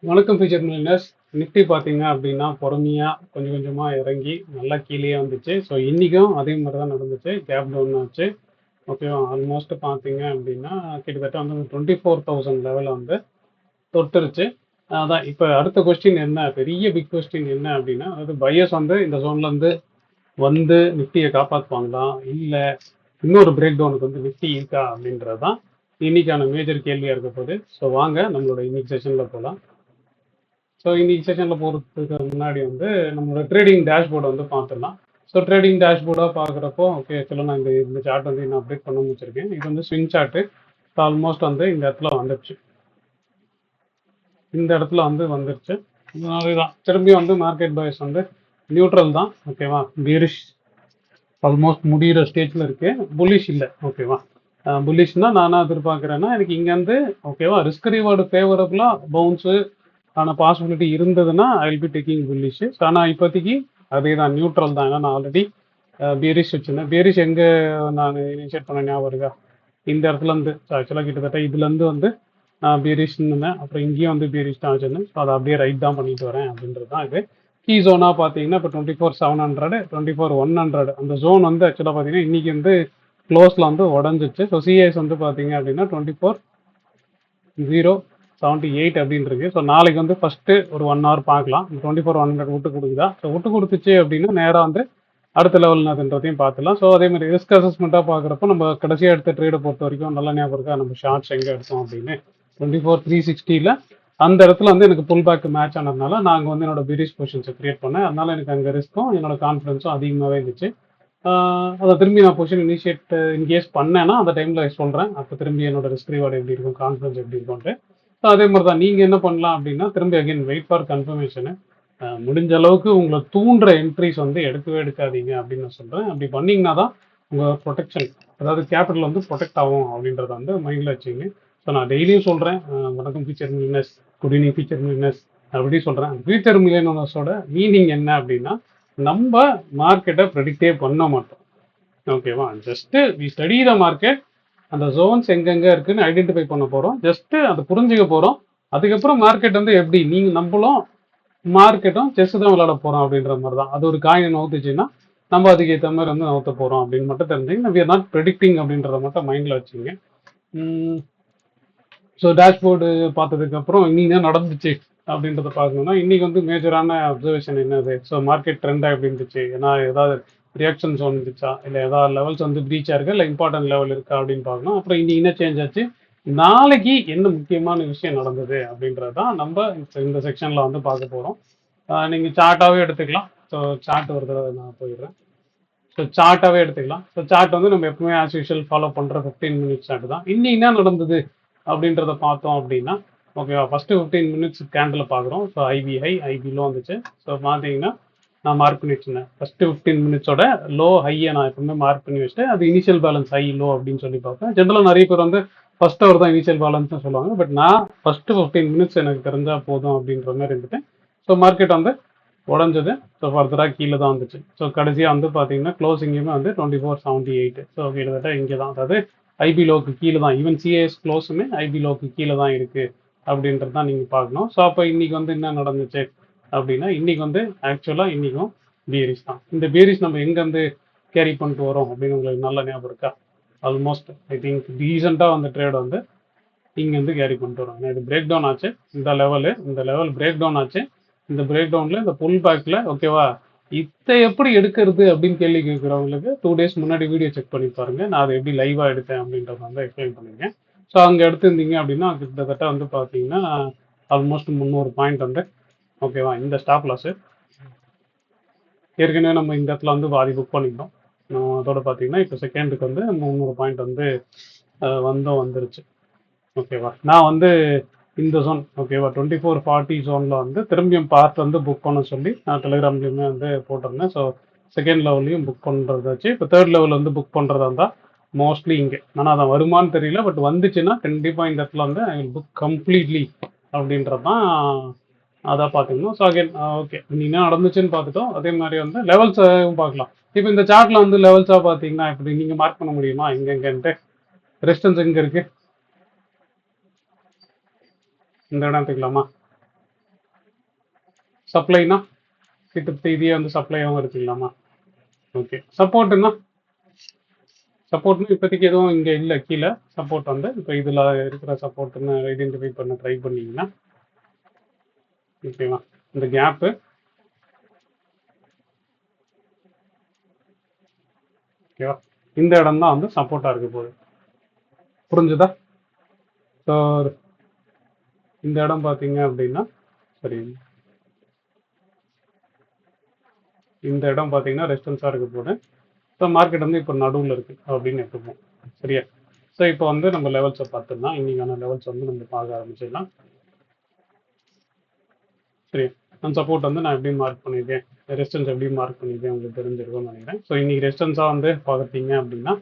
வணக்கம் future millionaires. Nifty பார்த்தீங்க அப்படின்னா பொறுமையாக கொஞ்சம் கொஞ்சமாக இறங்கி நல்லா கீழேயே வந்துச்சு. ஸோ இன்றைக்கும் அதே மாதிரி தான் நடந்துச்சு. கேப் டவுன் ஆச்சு. ஓகேவா, ஆல்மோஸ்ட் பார்த்தீங்க அப்படின்னா கிட்டத்தட்ட வந்து 24,000 லெவலில் வந்து தொட்டுருச்சு. அதான் இப்போ அடுத்த கொஸ்டின் என்ன, பெரிய பிக் கொஸ்டின் என்ன அப்படின்னா, அதாவது பையர்ஸ் வந்து இந்த ஜோன்லேருந்து வந்து நிஃப்டியை காப்பாற்றுவாங்களா, இல்லை இன்னொரு பிரேக் டவுனுக்கு வந்து நிஃப்டி இருக்கா அப்படின்றது தான் இன்னைக்கான மேஜர் கேள்வியாக இருக்க போகுது. ஸோ வாங்க நம்மளோட இன்னைக்கு செஷனில் போகலாம். ஸோ இன்னைக்கு செஷனில் போகிறதுக்கு முன்னாடி வந்து நம்மளோட ட்ரேடிங் டேஷ்போர்டை வந்து பார்த்துடலாம். ஸோ ட்ரேடிங் டேஷ்போர்டாக பார்க்குறப்போ ஓகே ஆக்சுவலாக நான் இந்த சார்ட் வந்து நான் அப்டேட் பண்ண வச்சுருக்கேன். இது வந்து ஸ்விங் சார்ட்டு. ஸோ ஆல்மோஸ்ட் வந்து இந்த இடத்துல வந்துடுச்சு. இந்த இடத்துல வந்து வந்துடுச்சு. அதுதான் திரும்பியும் வந்து மார்க்கெட் பாய்ஸ் வந்து நியூட்ரல் தான். ஓகேவா, பீரிஷ் ஆல்மோஸ்ட் முடிகிற ஸ்டேஜில் இருக்கு. புல்லிஷ் இல்லை. ஓகேவா, புல்லிஷ்னா நான் எதிர்பார்க்குறேன்னா எனக்கு இங்கேருந்து ஓகேவா ரிஸ்க் ரிவார்டு ஃபேவரபுளாக பவுன்ஸு ஆன பாசிபிலிட்டி இருந்ததுன்னா I will be taking bullish. ஆனால் இப்போதைக்கு அதே தான், நியூட்ரல் தான். ஏன்னா நான் ஆல்ரெடி பேரிஷ் வச்சுருந்தேன். பேரிஷ் எங்கே நான் இனிஷியேட் பண்ண ஞாபகம் இருக்கா, இந்த இடத்துலேருந்து. ஆக்சுவலாக கிட்டத்தட்ட இதுலேருந்து வந்து நான் பேரிஷ்னு இருந்தேன். அப்புறம் இங்கேயும் வந்து பேரிஷ் தான் வச்சுருந்தேன். ஸோ அதை அப்படியே ரைட் தான் பண்ணிட்டு வரேன் அப்படின்றது தான் இது. கீ ஜோனாக பார்த்தீங்கன்னா இப்போ 24,700 24,100 அந்த ஜோன் வந்து ஆக்சுவலாக பார்த்தீங்கன்னா இன்றைக்கி வந்து க்ளோஸில் வந்து உடஞ்சிச்சு. ஸோ சிஎஸ் வந்து பார்த்தீங்க அப்படின்னா 24,078 அப்படின்னு இருக்கு. ஸோ நாளைக்கு வந்து ஃபஸ்ட்டு ஒரு 1 hour பார்க்கலாம். 24,100 விட்டு கொடுக்குதா. ஸோ விட்டு கொடுத்துச்சு அப்படின்னா நேராக வந்து அடுத்த லெவல் அதுன்றதையும் பார்த்துலாம். ஸோ அதே மாதிரி ரிஸ்க் அசஸ்மெண்ட்டாக பார்க்குறப்போ நம்ம கடைசியாக எடுத்த ட்ரேடை பொறுத்த வரைக்கும் நல்ல ஞாபகம் இருக்கா, நம்ம ஷார்ட்ஸ் எங்கே எடுத்தோம் அப்படின்னு 24,360 அந்த இடத்துல வந்து எனக்கு புல் பேக் மேட்ச் ஆனதுனால நாங்கள் வந்து என்னோட பீரிஷ் பொசிஷன்ஸை கிரியேட் பண்ணேன். அதனால எனக்கு அங்கே ரிஸ்க்கும் என்னோட கான்ஃபிடன்ஸும் அதிகமாகவே இருந்துச்சு. அதை திரும்பி நான் பொசிஷன் இனிஷியேட் இன்கேஸ் பண்ணேன்னா அந்த டைமில் சொல்கிறேன். அப்போ திரும்பி என்னோட ரிஸ்க் ரிவார்டு எப்படி இருக்கும், கான்ஃபிடன்ஸ் எப்படி இருக்கும்ட்டு. ஸோ அதே மாதிரி தான் நீங்கள் என்ன பண்ணலாம் அப்படின்னா திரும்பி அகைன் வெயிட் ஃபார் கன்ஃபர்மேஷனு. முடிஞ்ச அளவுக்கு உங்களை தூண்டுற என்ட்ரிஸ் வந்து எடுக்கவே எடுக்காதீங்க அப்படின்னு நான் சொல்கிறேன். அப்படி பண்ணிங்கன்னா தான் உங்கள் ப்ரொடெக்ஷன், அதாவது கேபிட்டல் வந்து ப்ரொடெக்ட் ஆகும் அப்படின்றத வந்து மைண்டில் வச்சுங்க. ஸோ நான் டெய்லியும் சொல்கிறேன், வணக்கம் future millionaires, good evening future millionaires அப்படி சொல்கிறேன். ஃபியூச்சர் மில்லியனர்ஸோட மீனிங் என்ன அப்படின்னா, நம்ம மார்க்கெட்டை ப்ரெடிக்டே பண்ண மாட்டோம். ஓகேவா, just we study the market. அந்த ஜோன்ஸ் எங்கெங்கே இருக்குன்னு ஐடென்டிஃபை பண்ண போகிறோம். ஜஸ்ட்டு அதை புரிஞ்சுக்க போகிறோம். அதுக்கப்புறம் மார்க்கெட் வந்து எப்படி நீங்கள் நம்மளும் மார்க்கெட்டும் செஸ் தான் விளையாட போகிறோம் அப்படின்ற மாதிரி தான். அது ஒரு காயினை நவுத்துச்சுன்னா நம்ம அதுக்கு ஏற்ற மாதிரி வந்து நவுத்த போகிறோம் அப்படின்னு மட்டும் தெரிஞ்சுங்க. வி ஆர் நாட் ப்ரெடிக்டிங் அப்படின்றத மட்டும் மைண்டில் வச்சுங்க. ஸோ டேஷ்போர்டு பார்த்ததுக்கப்புறம் இன்னைக்கு என்ன நடந்துச்சு அப்படின்றத பார்க்கணும்னா, இன்றைக்கி வந்து மேஜரான அப்சர்வேஷன் என்னது, ஸோ மார்க்கெட் ட்ரெண்டாக எப்படி இருந்துச்சு, ஏன்னா ஏதாவது ரியாக்ஷன் ஜோன் இருந்துச்சா, இல்லை ஏதாவது லெவல்ஸ் வந்து ப்ரீச்சாக இருக்கா, இல்லை இம்பார்ட்டன்ட் லெவல் இருக்கா அப்படின்னு பார்க்கணும். அப்புறம் இன்னைக்கு என்ன சேஞ்ச் ஆச்சு, நாளைக்கு என்ன முக்கியமான விஷயம் நடந்தது அப்படின்றது தான் நம்ம இந்த செக்ஷனில் வந்து பார்க்க போகிறோம். நீங்கள் சார்ட்டாகவே எடுத்துக்கலாம். ஸோ சார்ட் ஒரு தடவை நான் போயிடுறேன். ஸோ சார்ட்டாகவே எடுத்துக்கலாம். ஸோ சார்ட் வந்து நம்ம எப்பவுமே ஆஸ் யூஷுவல் ஃபாலோ பண்ணுற 15 மினிட்ஸ் சார்ட் தான். இன்னைக்கு என்ன நடந்தது அப்படின்றத பார்த்தோம் அப்படின்னா, ஓகேவா, ஃபஸ்ட்டு 15 மினிட்ஸ் கேண்டில் பார்க்குறோம். So IP high IP low வந்துச்சு. ஸோ பார்த்தீங்கன்னா நான் மார்க் பண்ணி வச்சுருந்தேன். ஃபஸ்ட்டு 15 மினிட்ஸோட லோ ஹையை நான் எப்பவுமே மார்க் பண்ணி வச்சுட்டு அது இனிஷியல் பேலன்ஸ் ஹை லோ அப்படின்னு சொல்லி பார்ப்பேன். ஜென்ரலாக நிறைய பேர் வந்து ஃபஸ்ட் அவர் தான் இனிஷியல் பேலன்ஸ்னு சொல்லுவாங்க. பட் நான் ஃபஸ்ட்டு 15 மினிட்ஸ் எனக்கு தெரிஞ்சால் போதும் அப்படின்ற மாதிரி இருந்துட்டேன். ஸோ மார்க்கெட் வந்து உடஞ்சது. ஸோ ஃபர்தராக கீழே தான் வந்துச்சு. ஸோ கடைசியாக வந்து பார்த்தீங்கன்னா க்ளோசிங்குமே வந்து 24,78. ஸோ கிட்டத்தட்ட இங்கே தான், அதாவது ஐபி லோக்கு கீழே தான். ஈவன் சிஏஎஸ் க்ளோஸுமே ஐபி லோக்கு கீழே தான் இருக்குது அப்படின்றது தான் நீங்கள் பார்க்கணும். ஸோ அப்போ இன்றைக்கி வந்து என்ன நடந்துச்சு அப்படின்னா, இன்றைக்கி வந்து ஆக்சுவலாக இன்றைக்கும் பீரிஷ் தான். இந்த பீரிஷ் நம்ம எங்கேருந்து கேரி பண்ணிட்டு வரோம் அப்படின்னு உங்களுக்கு நல்ல ஞாபகம் இருக்கா. ஆல்மோஸ்ட் ஐ திங்க் ரீசெண்டாக அந்த ட்ரேட் வந்து இங்கேருந்து கேரி பண்ணிட்டு வரோம். இது பிரேக் டவுன் ஆச்சு. இந்த லெவல் பிரேக் டவுன் ஆச்சு. இந்த பிரேக் டவுனில் இந்த புல் பேக்கில் ஓகேவா, இதை எப்படி எடுக்கிறது அப்படின்னு கேள்வி கேட்குறவங்களுக்கு 2 days முன்னாடி வீடியோ செக் பண்ணி பாருங்கள். நான் அதை எப்படி லைவாக எடுத்தேன் அப்படின்றத வந்து எக்ஸ்பிளைன் பண்ணியிருக்கேன். ஸோ அங்கே எடுத்துருந்தீங்க அப்படின்னா கிட்டத்தட்ட வந்து பார்த்தீங்கன்னா ஆல்மோஸ்ட் 300 பாயிண்ட் வந்து ஓகேவா. இந்த ஸ்டாப் லாஸு ஏற்கனவே நம்ம இந்த இடத்துல வந்து பாதி புக் பண்ணிட்டோம். அதோட பார்த்தீங்கன்னா இப்போ செகண்டுக்கு வந்து 300 பாயிண்ட் வந்து வந்துருச்சு. ஓகேவா, நான் வந்து இந்த ஜோன் ஓகேவா 2440 ஜோனில் வந்து திரும்பியும் பார்ட் வந்து புக் பண்ண சொல்லி நான் டெலிகிராம்லேயுமே வந்து போட்டிருந்தேன். ஸோ செகண்ட் லெவல்லையும் புக் பண்ணுறது வச்சு இப்போ தேர்ட் லெவலில் வந்து புக் பண்ணுறதா இருந்தால் மோஸ்ட்லி இங்கே, ஆனால் அதை வருமானு தெரியல. பட் வந்துச்சுன்னா கண்டிப்பாக இந்த இடத்துல வந்து ஐ வில் புக் கம்ப்ளீட்லி அப்படின்றது தான். அதான் பார்த்துக்கணும். ஸோ அகைன் ஓகே, இன்னும் என்ன நடந்துச்சுன்னு பார்த்துட்டோம். அதே மாதிரி வந்து லெவல்ஸும் பார்க்கலாம். இப்போ இந்த சார்ட்டில் வந்து லெவல்ஸாக பார்த்தீங்கன்னா இப்படி நீங்கள் மார்க் பண்ண முடியுமா, இங்கெங்கன்ட்டு ரெசிஸ்டன்ஸ் எங்கே இருக்குது, இந்த இடம் எடுத்துக்கலாமா. சப்ளைனா கிட்ட இதே வந்து சப்ளையாகவும் இருக்குங்களாமா. ஓகே. சப்போர்ட்னா இப்போதைக்கு எதுவும் இங்கே இல்லை கீழே. சப்போர்ட் வந்து இப்போ இதில் இருக்கிற சப்போர்ட்னு ஐடென்டிஃபை பண்ண ட்ரை பண்ணிங்கன்னா ஓகேவா. இந்த கேப்பு ஓகேவா, இந்த இடம் தான் வந்து சப்போர்ட்டாக இருக்க போகுது. புரிஞ்சுதா? ஸோ இந்த இடம் பார்த்தீங்க அப்படின்னா சரி, இந்த இடம் பார்த்தீங்கன்னா ரெசிஸ்டன்ஸாக இருக்க போகுது. ஸோ மார்க்கெட் வந்து இப்போ நடுவில் இருக்குது அப்படின்னு எடுத்துப்போம். சரியா? ஸோ இப்போ வந்து நம்ம லெவல்ஸை பார்த்துன்னா இன்னைக்கான லெவல்ஸ் வந்து நம்ம பார்க்க ஆரம்பிச்சிடலாம். சரி, அந்த சப்போர்ட் வந்து நான் எப்படி மார்க் பண்ணியிருக்கேன், ரெசிஸ்டன்ஸ் எப்படி மார்க் பண்ணியிருக்கேன் உங்களுக்கு தெரிஞ்சிருக்கும்னு நினைக்கிறேன். ஸோ இன்னைக்கு ரெசிஸ்டன்ஸாக வந்து பார்த்தீங்க அப்படின்னா,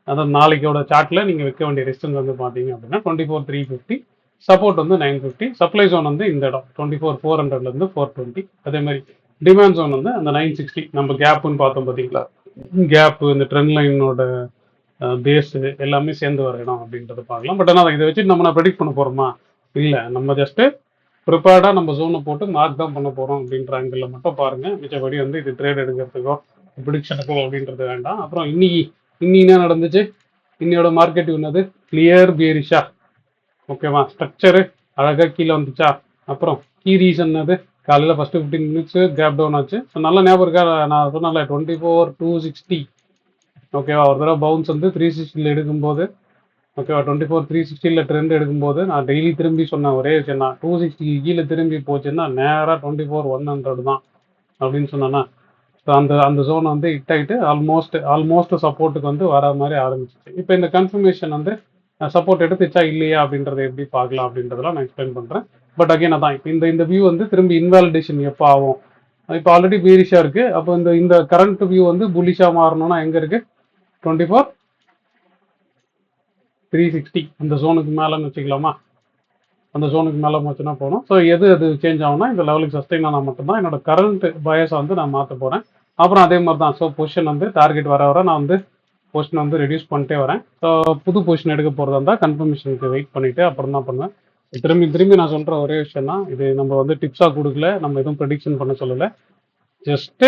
அதாவது நாளைக்கோட சார்ட்டில் நீங்கள் வைக்க வேண்டிய ரெசிஸ்டன்ஸ் வந்து பார்த்தீங்க அப்படின்னா 24,350, சப்போர்ட் வந்து 950, சப்ளை ஜோன் வந்து இந்த இடம் 24,400லேருந்து 420. அதே மாதிரி டிமாண்ட் ஜோன் வந்து அந்த 960. நம்ம கேப்புன்னு பார்த்தோம் பார்த்தீங்களா, கேப்பு இந்த ட்ரெண்ட் லைனோட பேஸு எல்லாமே சேர்ந்து வர இடம் அப்படின்றத பார்க்கலாம். பட் ஆனால் இதை வச்சு நம்ம ப்ரெடிக்ட் பண்ண போகிறோமா? இல்லை, நம்ம ஜஸ்ட்டு ப்ரிப்பேர்டாக நம்ம ஜோனை போட்டு மார்க் தான் பண்ண போகிறோம் அப்படின்ற ஆங்கிளில் மட்டும் பாருங்கள். மிச்சபடி வந்து இது ட்ரேட் எடுக்கிறதுக்கோ ப்ரிடிக்ஷனுக்கோ அப்படின்றது வேண்டாம். அப்புறம் இன்னைக்கு என்ன நடந்துச்சு, இன்னையோட மார்க்கெட் என்னது, கிளியர் பியரிஷா. ஓகேவா, ஸ்ட்ரக்சரு அழகாக கீழே வந்துச்சா. அப்புறம் கீ ரீசன் அது காலையில் ஃபஸ்ட்டு 15 மினிட்ஸு கேப் டவுன் ஆச்சு. ஸோ நல்லா ஞாபகம் இருக்கா, நான் சொன்னால 24,260. ஓகேவா, ஒரு தடவை பவுன்ஸ் வந்து 360 எடுக்கும்போது, ஓகேவா 24,360 ட்ரெண்ட் எடுக்கும்போது நான் டெய்லி திரும்பி சொன்னேன் ஒரே விஷயம் தான், 260 கீழே திரும்பி போச்சுன்னா நேராக 24,100 தான் அப்படின்னு சொன்னேன்னா. ஸோ அந்த ஜோன் வந்து ஹிட் ஆகிட்டு ஆல்மோஸ்ட் சப்போர்ட்டுக்கு வந்து வர மாதிரி ஆரம்பிச்சிச்சு. இப்போ இந்த கன்ஃபர்மேஷன் வந்து சப்போர்ட் எடுத்துச்சா இல்லையா அப்படின்றத எப்படி பார்க்கலாம் அப்படின்றதெல்லாம் நான் எக்ஸ்பிளைன் பண்ணுறேன். பட் அகைன் அதான் இப்போ இந்த வியூ வந்து திரும்பி இன்வாலிடேஷன் எப்போ ஆகும், இப்போ ஆல்ரெடி பீரிஷாக இருக்குது. அப்போ இந்த கரண்ட் வியூ வந்து புல்லிஷாக மாறணும்னா எங்கே இருக்குது, 24,360 அந்த ஜோனுக்கு மேலேன்னு வச்சுக்கலாமா. அந்த ஜோனுக்கு மேலே போச்சுன்னா போகணும். ஸோ அது சேஞ்ச் ஆகும்னா இந்த லெவலுக்கு சஸ்டெயின் ஆனால் மட்டும்தான் என்னோட கரண்ட் பயஸை வந்து நான் மாற்ற போகிறேன். அப்புறம் அதே மாதிரி தான். ஸோ பொசிஷன் வந்து டார்கெட் வர நான் வந்து பொசிஷன் வந்து ரெடியூஸ் பண்ணிட்டே வரேன். ஸோ புது பொசிஷன் எடுக்க போகிறதா இருந்தால் கன்ஃபர்மேஷனுக்கு வெயிட் பண்ணிவிட்டு அப்புறம் தான் பண்ணுவேன். திரும்பி நான் சொல்கிற ஒரே விஷயம் தான், இது நம்ம வந்து டிப்ஸாக கொடுக்கல, நம்ம எதுவும் ப்ரெடிக்ஷன் பண்ண சொல்லலை. ஜஸ்ட்டு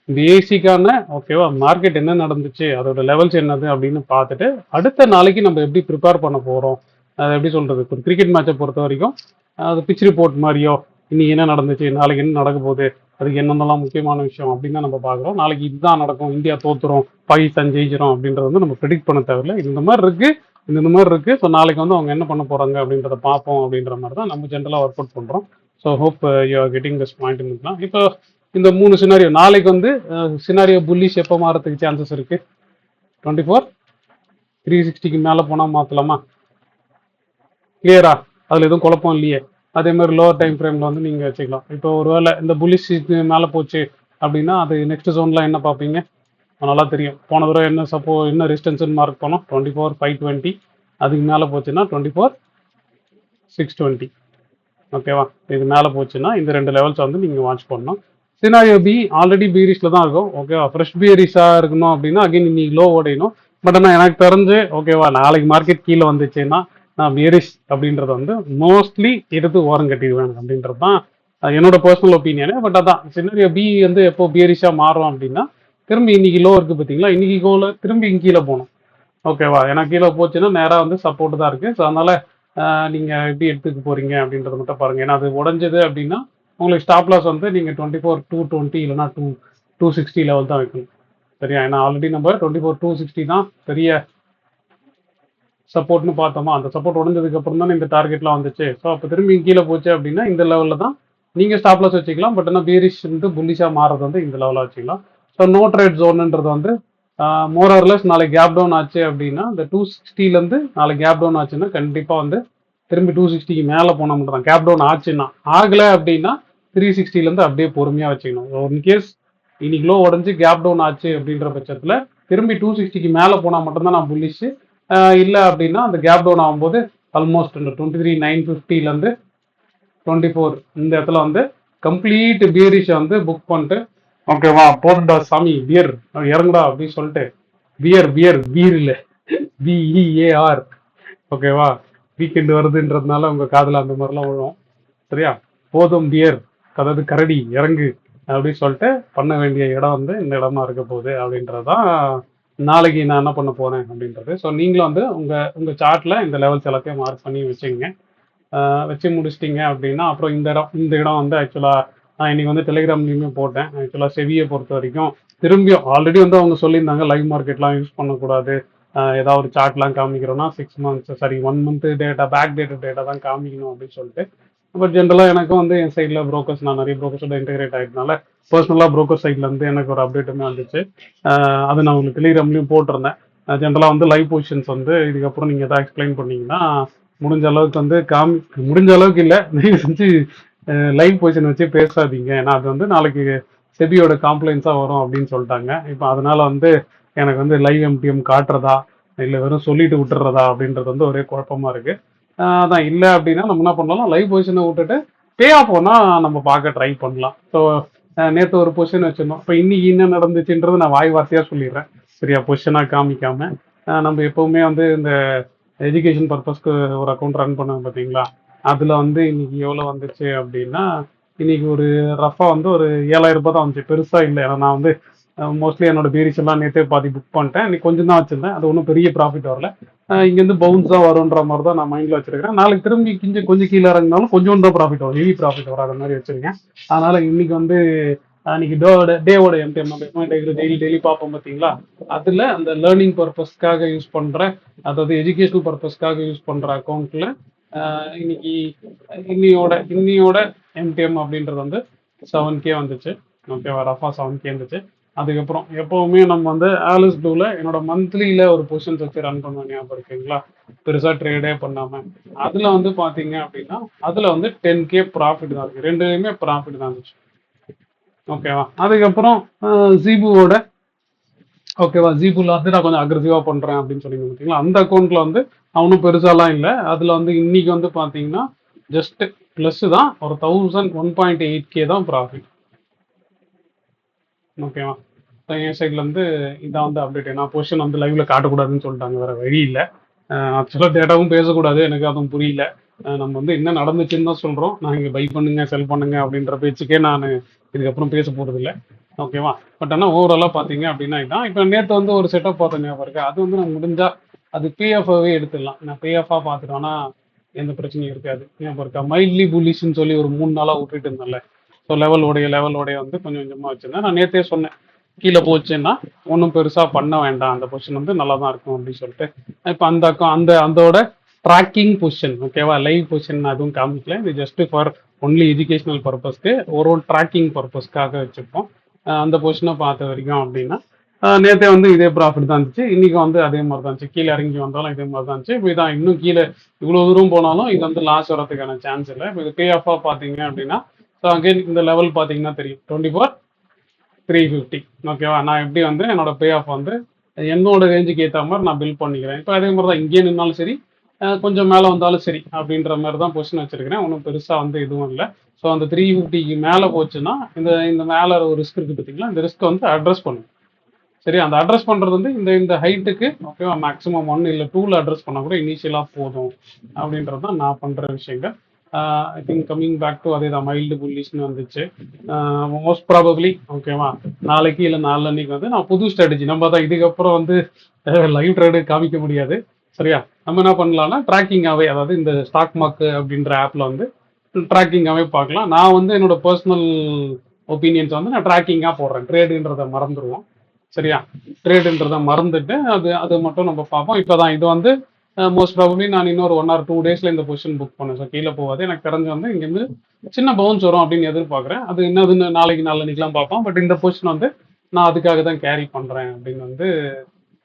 பேசிக்கான ஓகேவா மார்க்கெட் என்ன நடந்துச்சு, அதோட லெவல்ஸ் என்னது அப்படின்னு பார்த்துட்டு அடுத்த நாளைக்கு நம்ம எப்படி ப்ரிப்பேர் பண்ண போகிறோம், அதை எப்படி சொல்கிறது, ஒரு கிரிக்கெட் மேட்சை பொறுத்த வரைக்கும் அது பிச் ரிப்போர்ட் மாதிரியோ இன்னைக்கு என்ன நடந்துச்சு, நாளைக்கு என்ன நடக்க போகுது, அதுக்கு என்னென்னலாம் முக்கியமான விஷயம் அப்படின்னு தான் நம்ம பார்க்குறோம். நாளைக்கு இதுதான் நடக்கும், இந்தியா தோத்துரும், பாகிஸ்தான் ஜெயிச்சிரும் அப்படின்றத வந்து நம்ம ப்ரெடிக்ட் பண்ண தேவையில்லை. இந்த மாதிரி இருக்குது. ஸோ நாளைக்கு வந்து அவங்க என்ன பண்ண போகிறாங்க அப்படின்றத பார்ப்போம் அப்படின்ற மாதிரி தான் நம்ம ஜென்ரலாக ஒர்க் அவுட் பண்ணுறோம். So hope you are getting this point. இப்போ இந்த 3 சினாரியோ நாளைக்கு வந்து சினாரியோ புல்லிஷ் எப்போ மாறதுக்கு சான்சஸ் இருக்குது, 24,360க்கு மேலே போனால் மாற்றலாமா, கிளியரா, அதில் எதுவும் குழப்பம் இல்லையே. அதே மாதிரி லோவர் டைம் ஃப்ரேமில் வந்து நீங்கள் வச்சுக்கலாம். இப்போ ஒருவேளை இந்த புல்லிஷ் மேலே போச்சு அப்படின்னா அது நெக்ஸ்ட் ஜோனில் என்ன பார்ப்பீங்க, நல்லா தெரியும். போன தடவை என்ன ரெசிஸ்டன்ஸ்னு மார்க் பண்ணோம், 24,520. அதுக்கு மேலே போச்சுன்னா 24,620. ஓகேவா, இது மேலே போச்சுன்னா இந்த 2 லெவல்ஸ் வந்து நீங்கள் வாட்ச் பண்ணணும். சினாரியோ பி ஆல்ரெடி பீரிஷில் தான் இருக்கும். ஓகேவா, ஃப்ரெஷ் பீரிஷாக இருக்கணும் அப்படின்னா அகைன் இன்னைக்கு லோ ஓடையணும். பட் ஆனால் எனக்கு தெரிஞ்சு ஓகேவா நாளைக்கு மார்க்கெட் கீழே வந்துச்சுன்னா நான் பீரிஷ் அப்படின்றத வந்து மோஸ்ட்லி எடுத்து ஓரம் கட்டிடுவேன் அப்படின்றது தான் என்னோட பர்சனல் ஒப்பீனியனு. பட் அதான் சினாரியோ பி வந்து எப்போ பீரிஷாக மாறும் அப்படின்னா திரும்பி இன்னைக்கு லோ இருக்குது பார்த்தீங்களா, இன்னைக்கு கோவில் திரும்பி இங்கே கீழே போகணும். ஓகேவா, ஏன்னா கீழே போச்சுன்னா நேராக வந்து சப்போர்ட் தான் இருக்குது. ஸோ அதனால் நீங்கள் எப்படி எடுத்துக்க போகிறீங்க அப்படின்றத மட்டும் பாருங்கள். ஏன்னா அது உடஞ்சது அப்படின்னா உங்களுக்கு ஸ்டாப் லாஸ் வந்து நீங்கள் 24,220 இல்லைனா 260 லெவல் தான் வைக்கணும். சரியா, ஏன்னா ஆல்ரெடி நம்ம 24,260 தான் பெரிய சப்போர்ட்னு பார்த்தோமா. அந்த சப்போர்ட் உடஞ்சதுக்கு அப்புறம் தானே இந்த டார்கெட்லாம் வந்துச்சு. ஸோ அப்போ திரும்பி கீழே போச்சு அப்படின்னா இந்த லெவலில் தான் நீங்கள் ஸ்டாப் லாஸ் வச்சுக்கலாம். பட் ஆனால் பீரிஷ் வந்து புல்லிஷாக மாறுறது வந்து இந்த லெவலில் வச்சுக்கலாம். ஸோ நோ ட்ரேட் ஜோன்ன்றது வந்து மோர் ஆர்லெஸ் நாளைக்கு கேப் டவுன் ஆச்சு அப்படின்னா இந்த 260லேருந்து நாளைக்கு கேப் டவுன் ஆச்சுன்னா கண்டிப்பாக வந்து திரும்பி 260க்கு மேலே போனால் மட்டும் தான். கேப் டவுன் ஆச்சுன்னா, ஆகலை அப்படின்னா 360லேருந்து அப்படியே பொறுமையாக வச்சுக்கணும். இன்கேஸ் இன்னைக்கு லோ உடஞ்சி கேப் டவுன் ஆச்சு அப்படின்ற பட்சத்தில் திரும்பி 260க்கு மேலே போனால் மட்டும்தான் நான் புல்லிஷு. இல்லை அப்படின்னா அந்த கேப் டவுன் ஆகும்போது ஆல்மோஸ்ட் இந்த 23,950லேருந்து 24 இந்த இடத்துல வந்து கம்ப்ளீட் பியரிஷை வந்து புக் பண்ணிட்டு ஓகேவா போதுண்டா சாமி பியர் இறங்குடா அப்படின்னு சொல்லிட்டு பீர் இல்லை BEAR ஓகேவா, வீக்கெண்டு வருதுன்றதுனால உங்கள் காதில் அந்த மாதிரிலாம் விழும். சரியா, போதும் பியர் அதாவது கரடி இறங்கு அப்படின்னு சொல்லிட்டு பண்ண வேண்டிய இடம் வந்து இந்த இடமா இருக்க போகுது அப்படின்றதான் நாளைக்கு நான் என்ன பண்ண போறேன் அப்படின்றது. ஸோ நீங்களும் வந்து உங்க உங்க சார்ட்ல இந்த லெவல்ஸ் எல்லாத்தையும் மார்க் பண்ணி வச்சுக்கங்க. வச்சு முடிச்சிட்டிங்க அப்படின்னா அப்புறம் இந்த இடம் வந்து ஆக்சுவலாக நான் இன்னைக்கு வந்து டெலிகிராம்லேயுமே போட்டேன். ஆக்சுவலாக செவியை பொறுத்த வரைக்கும் திரும்பியும் ஆல்ரெடி வந்து அவங்க சொல்லியிருந்தாங்க லைவ் மார்க்கெட்லாம் யூஸ் பண்ணக்கூடாது. ஏதாவது ஒரு சார்ட்லாம் காமிக்கிறோம்னா 6 months sorry 1 month data back data தான் காமிக்கணும் அப்படின்னு சொல்லிட்டு. பட் ஜென்ரலாக எனக்கும் வந்து என் சைடில் ப்ரோக்கர்ஸ் நான் நிறைய ப்ரோக்கர்ஸோட இன்டெகிரேட் ஆகிட்டனால பர்சனலாக ப்ரோக்கர் சைட்லேருந்து எனக்கு ஒரு அப்டேட்டுமே வந்துச்சு. அது நான் உங்களுக்கு டெலிகிராம்லேயும் போட்டிருந்தேன். ஜென்ரலாக வந்து லைவ் பொசிஷன்ஸ் வந்து இதுக்கப்புறம் நீங்கள் எதாவது எக்ஸ்பிளைன் பண்ணீங்கன்னா முடிஞ்ச அளவுக்கு வந்து முடிஞ்ச அளவுக்கு இல்லை, தயவு செஞ்சு லைவ் பொசிஷன் வச்சு பேசாதீங்க. ஏன்னா அது வந்து நாளைக்கு செபியோட காம்ப்ளைண்ட்ஸாக வரும் அப்படின்னு சொல்லிட்டாங்க. இப்போ அதனால வந்து எனக்கு வந்து லைவ் எம்டிஎம் காட்டுறதா இல்லை வெறும் சொல்லிட்டு விட்டுறதா அப்படின்றது வந்து ஒரே குழப்பமா இருக்கு. அதான் இல்லை அப்படின்னா நம்ம என்ன பண்ணலாம், லைவ் பொசிஷனை விட்டுட்டு பே ஆஃப் போனால் நம்ம பார்க்க ட்ரை பண்ணலாம். ஸோ நேற்று ஒரு பொசிஷன் வச்சிருந்தோம். இப்போ இன்னைக்கு என்ன நடந்துச்சுன்றது நான் வாய் வார்த்தையாக சொல்லிடுறேன், சரியா? பொசிஷனாக காமிக்காம நம்ம எப்பவுமே வந்து இந்த எஜுகேஷன் பர்பஸ்க்கு ஒரு அக்கௌண்ட் ரன் பண்ணுவேன் பார்த்தீங்களா, அதில் வந்து இன்னைக்கு எவ்வளோ வந்துச்சு அப்படின்னா இன்னைக்கு ஒரு ரஃபாக வந்து ஒரு 7,000 ரூபாய் தான் வந்துச்சு. பெருசாக இல்லை, ஏன்னா நான் வந்து மோஸ்ட்லி என்னோட பீரிஸ் எல்லாம் நேற்றே பாதி புக் பண்ணிட்டேன். இன்னைக்கு கொஞ்சம் தான் வச்சிருந்தேன், அது ஒன்றும் பெரிய ப்ராஃபிட் வரல. இங்கேருந்து பவுன்ஸ் தான் வரும்ன்ற மாதிரி தான் நான் மைண்டில் வச்சிருக்கிறேன். நாளைக்கு திரும்பி கொஞ்சம் கீழே இறங்கினாலும் கொஞ்சம் தான் ப்ராஃபிட் வரும், ஹெவி ப்ராஃபிட் வராத மாதிரி வச்சிருக்கேன். அதனால இன்னைக்கு வந்து இன்னைக்கு டேவோட எம்டிஎம் நம்ம டெய்லி பார்ப்போம் பார்த்தீங்களா, அதில் அந்த லேர்னிங் பர்பஸ்க்காக யூஸ் பண்ணுற, அதாவது எஜுகேஷனல் பர்பஸ்க்காக யூஸ் பண்ணுற அக்கௌண்ட்டில் இன்னைக்கு இன்னியோட எம்டிஎம் அப்படின்றது வந்து 7K வந்துச்சு. ஓகேவா, ரஃபா 7K இருந்துச்சு. அதுக்கப்புறம் எப்பவுமே நம்ம வந்து ஆலிஸ் ப்ளூல என்னோட மந்த்லியில ஒரு பொசிஷன்ஸ் வச்சு ரன் பண்ணுவேன், ஞாபகம் இருக்குங்களா? பெருசா ட்ரேடே பண்ணாம அதுல வந்து பாத்தீங்க அப்படின்னா அதுல வந்து 10K ப்ராஃபிட் தான் இருக்கு, ரெண்டுலையுமே ப்ராஃபிட் தான் இருந்துச்சு. ஓகேவா, அதுக்கப்புறம் ஜீபுவோட ஓகேவா, ஜீபுல வந்து நான் கொஞ்சம் அக்ரெசிவா பண்றேன் அப்படின்னு சொல்லி பார்த்தீங்களா, அந்த அக்கௌண்ட்ல வந்து அவனும் பெருசாலாம் இல்லை. அதுல வந்து இன்னைக்கு வந்து பாத்தீங்கன்னா ஜஸ்ட் பிளஸ் தான், ஒரு 1,1.8K தான் ப்ராஃபிட். ஓகேவா, என் சைட்ல இருந்து இதான் வந்து அப்டேட். நான் பொசிஷன் வந்து லைவ்ல காட்டக்கூடாதுன்னு சொல்லிட்டாங்க, வேற வழி இல்லை. ஆக்சுவலாக டேட்டாவும் பேசக்கூடாது, எனக்கு அதுவும் புரியல. நம்ம வந்து என்ன நடந்துச்சுன்னு தான் சொல்றோம். நான் இங்கே பை பண்ணுங்க செல் பண்ணுங்க அப்படின்ற பேச்சுக்கே நான் இதுக்கப்புறம் பேச போறது இல்லை. ஓகேவா, பட் ஆனால் ஓவராலாக பார்த்தீங்க அப்படின்னா இதான். இப்போ நேற்று வந்து ஒரு செட்டப் பார்த்தேன், ஞாபகம் இருக்கு. அது வந்து நான் முடிஞ்சா அது பிஎஃப்ஆவே எடுத்துடலாம். நான் பிஎஃப்ஆ பார்த்துட்டோன்னா எந்த பிரச்சனையும் இருக்காது. ஞாபகம் இருக்கா, மைல்ட்லி புல்லிஷ்னு சொல்லி ஒரு 3 நாளாக விட்டுட்டு இருந்தேன்ல. ஸோ லெவலோடைய வந்து கொஞ்சம் கொஞ்சமாக வச்சிருந்தேன். நான் நேற்றே சொன்னேன், கீழே போச்சுன்னா ஒன்றும் பெருசாக பண்ண வேண்டாம், அந்த பொசிஷன் வந்து நல்லா தான் இருக்கும் அப்படின்னு சொல்லிட்டு. இப்போ அதோட ட்ராக்கிங் பொசிஷன், ஓகேவா, லைவ் பொசிஷன் அதுவும் காமிக்கல. இது ஜஸ்ட் ஃபார் ஒன்லி எஜுகேஷனல் பர்பஸ்க்கு ஒரு ட்ராக்கிங் பர்பஸ்க்காக வச்சுருப்போம். அந்த பொசிஷனை பார்த்த வரைக்கும் அப்படின்னா நேற்றே வந்து இதே ப்ராஃபிட் தான் இருந்துச்சு, இன்னைக்கு வந்து அதே மாதிரி தான் இருந்துச்சு. கீழே இறங்கி வந்தாலும் இதே மாதிரி தான் இருந்துச்சு. இப்போ இதான் இன்னும் கீழே இவ்வளோ தூரம் போனாலும் இது வந்து லாஸ் வரதுக்கான சான்ஸ் இல்லை. இப்போ இது பே ஆஃபாக பார்த்தீங்க அப்படின்னா ஸோ அகைன் இந்த லெவல் பார்த்தீங்கன்னா தெரியும், 24,350. ஓகேவா, நான் எப்படி வந்து என்னோட பே ஆஃப் வந்து என்னோட ரேஞ்சுக்கு ஏற்ற மாதிரி நான் பில் பண்ணிக்கிறேன். இப்போ அதே மாதிரி தான் இங்கே நின்னாலும் சரி, கொஞ்சம் மேலே வந்தாலும் சரி அப்படின்ற மாதிரி தான் பொசிஷன் வச்சிருக்கிறேன். ஒன்றும் பெருசாக வந்து இதுவும் இல்லை. ஸோ அந்த 350க்கு மேலே போச்சுன்னா இந்த மேலே ஒரு ரிஸ்க் இருக்குது பார்த்தீங்களா, இந்த ரிஸ்க் வந்து அட்ரஸ் பண்ணும். சரி, அந்த அட்ரஸ் பண்ணுறது வந்து இந்த ஹைட்டுக்கு ஓகேவா மேக்ஸிமம் 1 இல்லை 2ல அட்ரஸ் பண்ணால் கூட இனிஷியலாக போதும் அப்படின்றது தான் நான் பண்ணுற விஷயங்கள். I think coming back to அதே தான், மைல்டு புல்லிஷ்னு வந்துச்சு. மோஸ்ட் ப்ராபப்ளி ஓகேவா நாளைக்கு இல்லை நாளன்னைக்கு வந்து நான் புது ஸ்ட்ராட்டஜி, நம்ம தான் இதுக்கப்புறம் வந்து லைவ் ட்ரேடு காமிக்க முடியாது, சரியா? நம்ம என்ன பண்ணலாம்னா ட்ராக்கிங்காகவே, அதாவது இந்த ஸ்டாக் மார்க்கு அப்படின்ற ஆப்பில் வந்து ட்ராக்கிங்காகவே பார்க்கலாம். நான் வந்து என்னோட பர்சனல் ஒப்பீனியன்ஸ் வந்து நான் ட்ராக்கிங்காக போடுறேன், ட்ரேடுன்றதை மறந்துடுவோம், சரியா? ட்ரேடுன்றதை மறந்துட்டு அது மட்டும் நம்ம பார்ப்போம். இப்போ தான் இது வந்து மோஸ்ட் ப்ராபப்ளி நான் இன்னொரு 1 or 2 டேஸ்ல இந்த பொசிஷன் புக் பண்ணேன். ஸோ கீழே போகாது, எனக்கு தெரிஞ்சு வந்து இங்கேருந்து சின்ன பவுன்ஸ் வரும் அப்படின்னு எதிர்பார்க்குறேன். அது என்னதுன்னு நாளைக்கெல்லாம் பார்ப்போம். பட் இந்த பொசிஷன் வந்து நான் அதுக்காக தான் கேரி பண்ணுறேன் அப்படின்னு வந்து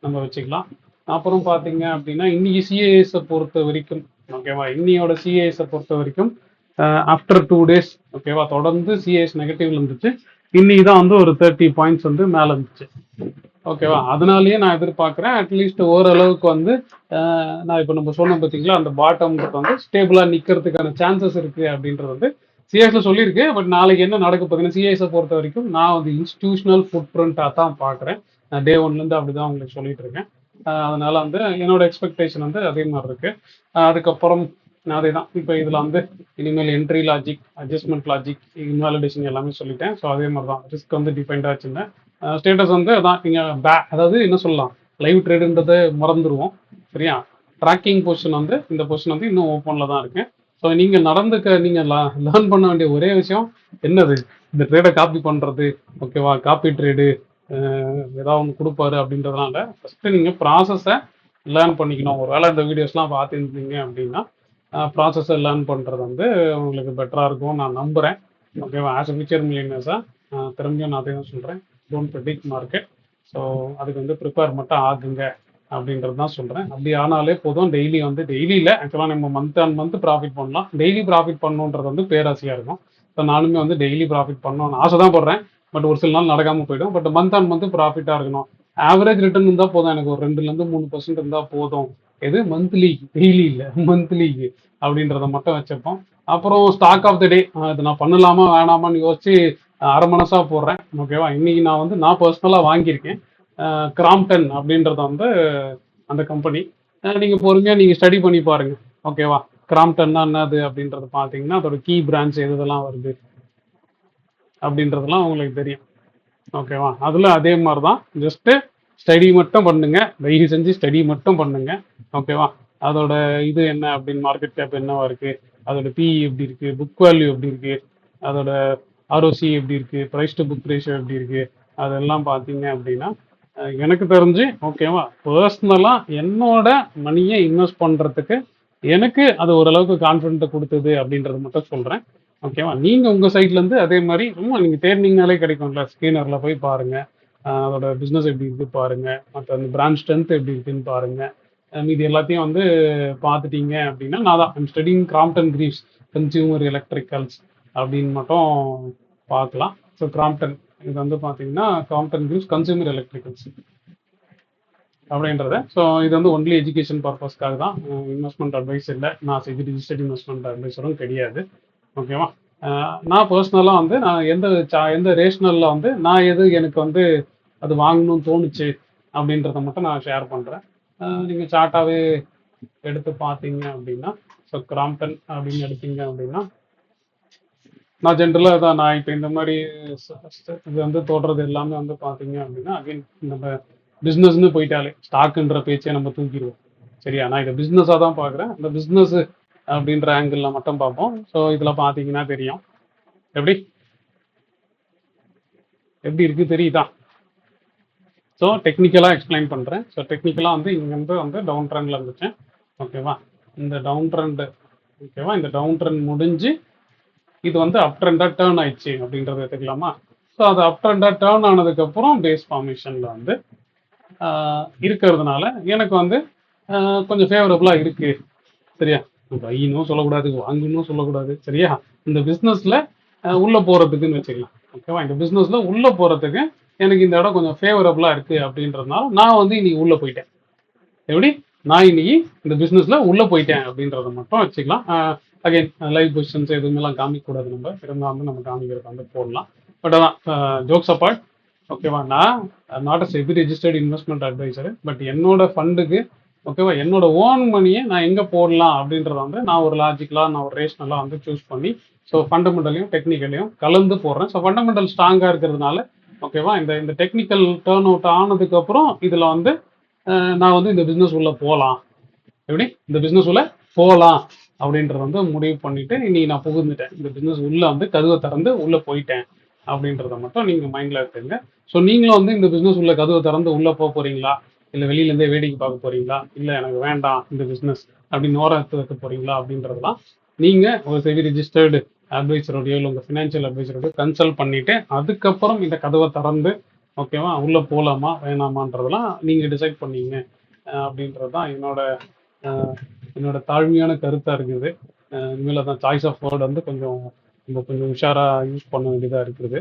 நம்ம வச்சுக்கலாம். அப்புறம் பார்த்தீங்க அப்படின்னா இன்னைக்கு சிஏஎஸை பொறுத்த வரைக்கும் ஓகேவா, இன்னையோட சிஏஎஸை பொறுத்த வரைக்கும் ஆஃப்டர் 2 days ஓகேவா தொடர்ந்து சிஏஎஸ் நெகட்டிவ்ல இருந்துச்சு. இன்னைக்கு தான் வந்து ஒரு 30 பாயிண்ட்ஸ் வந்து மேலே இருந்துச்சு. ஓகேவா, அதனாலயே நான் எதிர்பார்க்குறேன் அட்லீஸ்ட் ஓரளவுக்கு வந்து நான் இப்போ நம்ம சொன்னோம் பார்த்தீங்களா, அந்த பாட்டம்ன்றது வந்து ஸ்டேபிளாக நிற்கிறதுக்கான சான்சஸ் இருக்குது அப்படின்றது வந்து சிஎஸ்ல சொல்லியிருக்கு. பட் நாளைக்கு என்ன நடக்க பார்த்தீங்கன்னா, சிஎஸை பொறுத்த வரைக்கும் நான் வந்து இன்ஸ்டிடியூஷனல் ஃபுட் பிரிண்ட்டாக தான் பார்க்குறேன். நான் டே 1லேருந்து அப்படி தான் உங்களுக்கு சொல்லிட்டு இருக்கேன். அதனால வந்து என்னோட எக்ஸ்பெக்டேஷன் வந்து அதே மாதிரி இருக்கு. அதுக்கப்புறம் அதே தான். இப்போ இதில் வந்து இனிமேல் entry logic, adjustment logic, invalidation எல்லாமே சொல்லிட்டேன். ஸோ அதே மாதிரி தான் ரிஸ்க் வந்து டிஃபைன்டாக வச்சுருந்தேன். ஸ்டேட்டஸ் வந்து அதான் நீங்கள் அதாவது என்ன சொல்லலாம், லைவ் ட்ரேடுன்றதை மறந்துடுவோம். சரியா? ட்ராக்கிங் பொசிஷன் வந்து இந்த பொசிஷன் வந்து இன்னும் ஓப்பனில் தான் இருக்கு. ஸோ நீங்கள் நீங்கள் லேர்ன் பண்ண வேண்டிய ஒரே விஷயம் என்னது, இந்த ட்ரேடை காப்பி பண்ணுறது. ஓகேவா? காப்பி ட்ரேடு ஏதாவது ஒன்று கொடுப்பாரு அப்படின்றதுனால ஃபஸ்ட்டு நீங்கள் ப்ராசஸை லேர்ன் பண்ணிக்கணும். ஒரு வேளை இந்த வீடியோஸ்லாம் பார்த்துருந்தீங்க அப்படின்னா ப்ராசஸை லேர்ன் பண்ணுறது வந்து உங்களுக்கு பெட்டராக இருக்கும் நான் நம்புகிறேன். ஓகேவா? ஆஸ் அ ஃபியூச்சர் மில்லியனர்ஸாக திரும்பியும் நான் அதே தான் சொல்கிறேன், டோன்ட் ப்ரெடிக்ட் மார்க்கெட். ஸோ அதுக்கு வந்து ப்ரிப்பேர் மட்டும் ஆகுங்க அப்படின்றது தான் சொல்கிறேன். அப்படி ஆனாலே போதும். டெய்லி இல்லை, ஆக்சுவலாக நம்ம மந்த் அண்ட் மந்த் ப்ராஃபிட் பண்ணலாம். டெய்லி ப்ராஃபிட் பண்ணணுன்றது வந்து பேராசையாக இருக்கும். ஸோ நானுமே வந்து டெய்லி ப்ராஃபிட் பண்ணணும்னு ஆசை தான் படுறேன். பட் ஒரு சில நாள் நடக்காமல் போயிடும். பட் மந்த் அண்ட் மந்த் ப்ராஃபிட்டாக இருக்கணும். ஆவரேஜ் ரிட்டர்ன் இருந்தால் போதும், எனக்கு ஒரு 2லேருந்து 3% இருந்தால் போதும். எது மந்த்லி, டெய்லி இல்லை, மந்த்லிக்கு அப்படின்றத மட்டும் வச்சுப்போம். அப்புறம் ஸ்டாக் ஆஃப் த டே, இது நான் பண்ணலாமா வேணாமான்னு யோசிச்சு அரை மனசாக போடுறேன். ஓகேவா? இன்னைக்கு நான் பர்சனலாக வாங்கியிருக்கேன். கிராம்ப்டன் அப்படின்றத வந்து அந்த கம்பெனி. நீங்கள் பொறுமையாக நீங்கள் ஸ்டடி பண்ணி பாருங்கள். ஓகேவா? கிராம்ப்டன்னா என்னது அப்படின்றது பார்த்தீங்கன்னா அதோட கீ பிரான்ச் எதெல்லாம் வருது அப்படின்றதெல்லாம் உங்களுக்கு தெரியும். ஓகேவா? அதில் அதே மாதிரி தான், ஜஸ்ட்டு ஸ்டடி மட்டும் பண்ணுங்க. தயவு செஞ்சு ஸ்டடி மட்டும் பண்ணுங்க. ஓகேவா? அதோட இது என்ன அப்படின்னு, மார்க்கெட் கேப் என்னவா இருக்குது, அதோட பிஇ எப்படி இருக்குது, புக் வேல்யூ எப்படி இருக்குது, அதோட ஆர்ஓசி எப்படி இருக்குது, ப்ரைஸ் டு புக் ரேஷியோ எப்படி இருக்குது, அதெல்லாம் பார்த்தீங்க அப்படின்னா எனக்கு தெரிஞ்சு ஓகேவா, பர்சனலாக என்னோட மணியை இன்வெஸ்ட் பண்ணுறதுக்கு எனக்கு அது ஓரளவுக்கு கான்ஃபிடென்ட்டை கொடுத்தது அப்படின்றது மட்டும் சொல்கிறேன். ஓகேவா? நீங்கள் உங்கள் சைட்லேருந்து அதே மாதிரி ரொம்ப நீங்கள் தேடினீங்கனாலே கிடைக்கும்ல, ஸ்க்ரீனரில் போய் பாருங்கள். அதோட பிஸ்னஸ் எப்படி இருக்குது பாருங்கள், மற்ற அந்த பிராண்ட் ஸ்ட்ரென்த் எப்படி இருக்குன்னு பாருங்கள். மீதி எல்லாத்தையும் வந்து பார்த்துட்டீங்க அப்படின்னா, நான் தான் I'm studying Crompton கிரீவ்ஸ் consumer electricals அப்படின்னு மட்டும் பார்க்கலாம். ஸோ கிராம்ப்டன் இது வந்து பார்த்தீங்கன்னா கிராம்ப்டன் கிரீவ்ஸ் கன்சியூமர் எலக்ட்ரிக்கல்ஸ் அப்படின்றத. ஸோ இது வந்து ஒன்லி எஜுகேஷன் பர்பஸ்க்காக தான், இன்வெஸ்ட்மெண்ட் அட்வைஸ் இல்லை. நான் ரிஜிஸ்டர்ட் இன்வெஸ்ட்மெண்ட் அட்வைஸரும் கிடையாது. ஓகேவா? நான் பர்சனலாக வந்து நான் எந்த ரேஷனலில் வந்து நான் எனக்கு வந்து அது வாங்கணும்னு தோணுச்சு அப்படின்றத மட்டும் நான் ஷேர் பண்ணுறேன். நீங்கள் சார்ட்டாகவே எடுத்து பார்த்தீங்க அப்படின்னா, ஸோ கிராம்ப்டன் அப்படின்னு எடுத்தீங்க அப்படின்னா, நான் ஜென்ரலாக தான் நான் இப்போ இந்த மாதிரி இது வந்து தோடுறது எல்லாமே வந்து பார்த்தீங்க அப்படின்னா, அகைன் நம்ம பிஸ்னஸ்ன்னு போயிட்டாலே ஸ்டாக்குன்ற பேச்சை நம்ம தூக்கிடுவோம். சரியா? நான் இதை பிஸ்னஸாக தான் பார்க்குறேன். இந்த பிஸ்னஸ் அப்படின்ற ஆங்கிளில் மட்டும் பார்ப்போம். ஸோ இதில் பார்த்தீங்கன்னா தெரியும் எப்படி இருக்குது, தெரியுதா? ஸோ டெக்னிக்கலாக எக்ஸ்பிளைன் பண்ணுறேன். ஸோ டெக்னிக்கலாக வந்து இங்கேருந்து வந்து டவுன் ட்ரெண்டில் இருந்துச்சேன். ஓகேவா? இந்த டவுன் ட்ரெண்டு, ஓகேவா, இந்த டவுன் ட்ரெண்ட் முடிஞ்சு இது வந்து அப் ட்ரெண்டாக டேர்ன் ஆயிடுச்சு அப்படின்றத எடுத்துக்கலாமா? ஸோ அது அப் ட்ரெண்டாக டேர்ன் ஆனதுக்கப்புறம் பேஸ் ஃபார்மேஷனில் வந்து இருக்கிறதுனால எனக்கு வந்து கொஞ்சம் ஃபேவரபுளாக இருக்குது. சரியா? பையனும் சொல்லக்கூடாது, வாங்கணும் சொல்லக்கூடாது. சரியா? இந்த பிஸ்னஸில் உள்ளே போகிறதுக்குன்னு வச்சுக்கலாம். ஓகேவா? இந்த பிஸ்னஸில் உள்ளே போகிறதுக்கு எனக்கு இந்த இடம் கொஞ்சம் ஃபேவரபுளாக இருக்குது அப்படின்றதுனால நான் வந்து இன்னைக்கு உள்ளே போயிட்டேன். எப்படி? நான் இன்னைக்கு இந்த பிஸ்னஸில் உள்ளே போயிட்டேன் அப்படின்றத மட்டும் வச்சுக்கலாம். அகைன் லைவ் பொசிஷன்ஸ் எதுவுமேலாம் காமிக்கக்கூடாது, நம்ம இருந்தால் வந்து நம்ம காமிக்கிறது வந்து போடலாம். பட் அதான் ஜோக்ஸ் அப்பார்ட். ஓகேவா? நான் not a SEBI registered investment advisor. But என்னோட ஃபண்டுக்கு, ஓகேவா, என்னோட ஓன் மணியை நான் எங்கே போடலாம் அப்படின்றத வந்து நான் ஒரு லாஜிக்கலாக, நான் ஒரு ரேஷனலாக வந்து சூஸ் பண்ணி, ஸோ ஃபண்டமெண்டலையும் டெக்னிக்கலையும் கலந்து போடுறேன். ஸோ ஃபண்டமெண்டல் ஸ்ட்ராங்காக இருக்கிறதுனால, ஓகேவா, இந்த டெக்னிக்கல் டேர்ன் அவுட் ஆனதுக்கப்புறம் இதில் வந்து நான் வந்து இந்த பிஸ்னஸ் உள்ளே போகலாம், எப்படி இந்த பிஸ்னஸ் உள்ளே போகலாம் அப்படின்றத வந்து முடிவு பண்ணிவிட்டு இன்னைக்கு நான் புகுந்துட்டேன். இந்த பிஸ்னஸ் உள்ளே வந்து கதவை திறந்து உள்ளே போயிட்டேன் அப்படின்றத மட்டும் நீங்கள் மைண்டில் எடுத்துங்க. ஸோ நீங்களும் வந்து இந்த பிஸ்னஸ் உள்ள கதவை திறந்து உள்ளே போக போகிறீங்களா, இல்லை வெளியிலேருந்தே வேடிக்கை பார்க்க போகிறீங்களா, இல்லை எனக்கு வேண்டாம் இந்த பிஸ்னஸ் அப்படின்னு ஓரத்து வைக்க போகிறீங்களா அப்படின்றதெல்லாம் நீங்கள் ஒரு செபி ரிஜிஸ்டர்டு அட்வைசரோடையோ இல்லை உங்கள் ஃபினான்ஷியல் அட்வைசரோடையோ கன்சல்ட் பண்ணிவிட்டு அதுக்கப்புறம் இந்த கதவை திறந்து, ஓகேவா, உள்ளே போகலாமா வேணாமான்றதெல்லாம் நீங்கள் டிசைட் பண்ணீங்க அப்படின்றது தான் என்னோட தாழ்மையான கருத்தாக இருக்குது. இனிமேல் தான் சாய்ஸ் ஆஃப் வேர்டு வந்து கொஞ்சம் உஷாராக யூஸ் பண்ண வேண்டியதாக இருக்குது.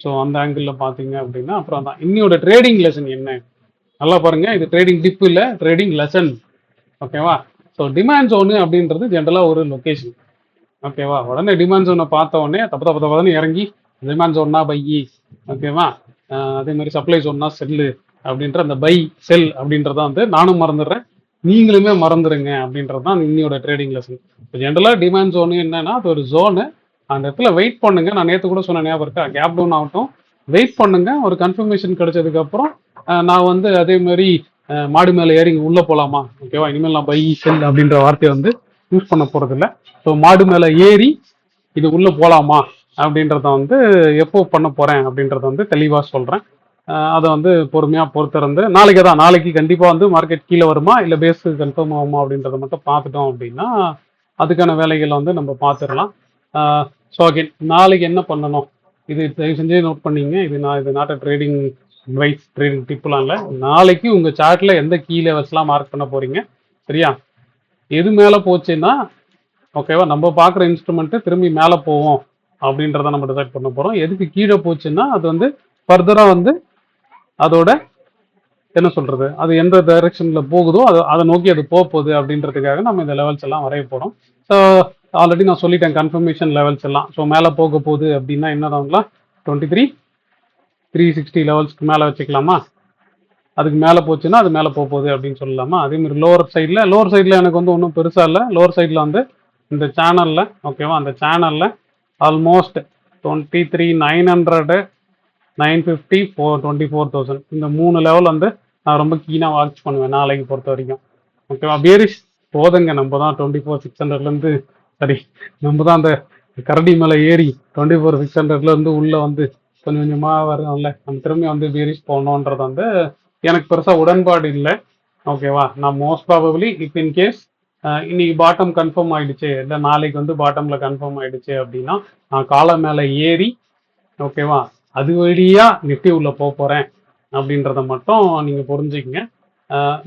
ஸோ அந்த ஆங்கிளில் பார்த்தீங்க அப்படின்னா அப்புறம் தான் இன்னையோட ட்ரேடிங் லெசன் என்ன, நல்லா பாருங்கள். இது ட்ரேடிங் டிப் இல்லை, ட்ரேடிங் லெசன். ஓகேவா? ஸோ டிமாண்ட் ஜோனு அப்படின்றது ஜென்ரலாக ஒரு லொக்கேஷன். ஓகேவா? உடனே டிமாண்ட் ஜோனை பார்த்த உடனே தப்பு இறங்கி டிமாண்ட் ஜோன்னா பையி, ஓகேவா, அதே மாதிரி சப்ளை ஜோன்னா செல்லு அப்படின்ற அந்த பை செல் அப்படின்றத வந்து நானும் மறந்துடுறேன், நீங்களுமே மறந்துடுங்க அப்படின்றது தான் இன்னியோட ட்ரேடிங் லெசன். இப்போ ஜென்ரலாக டிமாண்ட் ஜோனு என்னன்னா அது ஒரு ஜோனு. அந்த இடத்துல வெயிட் பண்ணுங்க. நான் நேற்று கூட சொன்ன ஞாபகம் இருக்கா, கேப் டவுன் ஆகட்டும், வெயிட் பண்ணுங்க. ஒரு கன்ஃபர்மேஷன் கிடைச்சதுக்கப்புறம் நான் வந்து அதே மாதிரி மாடு மேலே ஏறி உள்ளே போகலாமா, ஓகேவா, இனிமேல் நான் பை செல் அப்படின்ற வார்த்தையை வந்து யூஸ் பண்ண போகிறதில்ல. ஸோ மாடு மேலே ஏறி இது உள்ளே போகலாமா அப்படின்றத வந்து எப்போ பண்ண போகிறேன் அப்படின்றத வந்து தெளிவாக சொல்கிறேன். அதை வந்து பொறுமையாக பொறுத்திருந்து நாளைக்கு கண்டிப்பாக வந்து மார்க்கெட் கீழே வருமா இல்லை பேஸ் கன்ஃபார்ம் ஆகுமா அப்படின்றத மட்டும் பார்த்துட்டோம் அப்படின்னா அதுக்கான வேலைகளை வந்து நம்ம பார்த்துடலாம். ஸோ அகெயின் நாளைக்கு என்ன பண்ணணும், இது தயவு செஞ்சு நோட் பண்ணிங்க. இது நாட் ட்ரேடிங் அட்வைஸ், ட்ரேடிங் டிப்லாம் இல்லை. நாளைக்கு உங்கள் சார்ட்டில் எந்த கீ லெவல்ஸ்லாம் மார்க் பண்ண போகிறீங்க, சரியா? எது மேலே போச்சுன்னா ஓகேவா, நம்ம பார்க்குற இன்ஸ்ட்ருமெண்ட்டு திரும்பி மேலே போவோம் அப்படின்றத நம்ம டிசைட் பண்ண போகிறோம். எதுக்கு கீழே போச்சுன்னா அது வந்து ஃபர்தராக வந்து அதோட என்ன சொல்கிறது, அது எந்த டைரெக்ஷனில் போகுதோ அதை நோக்கி அது போகுது அப்படின்றதுக்காக நம்ம இந்த லெவல்ஸ் எல்லாம் வரைய போகிறோம். ஸோ ஆல்ரெடி நான் சொல்லிட்டேன் கன்ஃபர்மேஷன் லெவல்ஸ் எல்லாம். ஸோ மேலே போக போகுது அப்படின்னா என்னதாங்களா, 23,360 லெவல்ஸ்க்கு மேலே வச்சுக்கலாமா? அதுக்கு மேலே போச்சுன்னா அது மேலே போகுது அப்படின்னு சொல்லலாமா? அதேமாதிரி லோவர் சைடில் எனக்கு வந்து ஒன்றும் பெருசாக இல்லை. லோவர் சைடில் வந்து இந்த சேனலில் ஓகேவா, அந்த சேனலில் ஆல்மோஸ்ட் 23,900, 950, 24,000 இந்த 3 லெவல் வந்து நான் ரொம்ப கீனாக வாட்ச் பண்ணுவேன் நாளைக்கு பொறுத்த வரைக்கும். ஓகேவா, பேரிஷ் போதுங்க. நம்ம தான் 24,600லேருந்து சரி, நம்ம தான் அந்த கரடி மேலே ஏறி 24,600லேருந்து உள்ளே வந்து கொஞ்சம் கொஞ்சமாக வரும்ல, நம்ம திரும்பி வந்து பேரிஷ் போகணுன்றது வந்து எனக்கு பெருசாக உடன்பாடு இல்லை. ஓகேவா, நான் மோஸ்ட் ப்ராபபிளி இப் இன் கேஸ் இன்னைக்கு பாட்டம் கன்ஃபார்ம் ஆயிடுச்சு, இல்லை நாளைக்கு வந்து பாட்டமில் கன்ஃபார்ம் ஆயிடுச்சு அப்படின்னா நான் காலை மேலே ஏறி ஓகேவா அது வழியா நிஃப்டி உள்ள போகிறேன் அப்படின்றத மட்டும் நீங்கள் புரிஞ்சுக்கங்க.